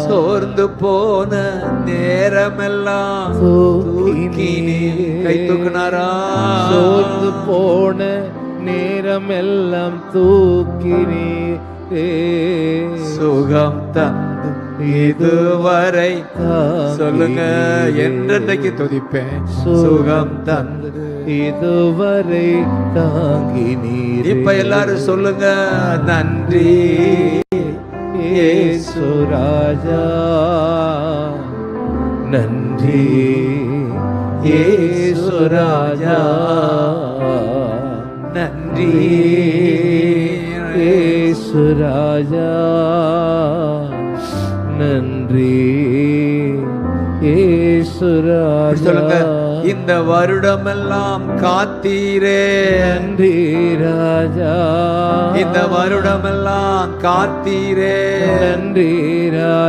சோர்ந்து போன நேரமெல்லாம் கை தூக்குனாரா? சோர்ந்து போன நேரமெல்லாம் தூக்கினீரே. சுகம் தந்து இதுவரை சொல்லுங்க, என்றைக்கு துதிப்பேன். சுகம் தந்து இதுவரை தாங்கினீர். இப்ப எல்லாரும் சொல்லுங்க, நன்றி இயேசு ராஜா, நன்றி இயேசு ராஜா, நன்றி இயேசு ராஜா, நன்றி இயேசு ராஜா. சொல்லுங்க, இந்த வருடமெல்லாம் காத்தீரே. நன்றி ராஜா, இந்த வருடமெல்லாம் காத்தீரே. நன்றி ராஜா.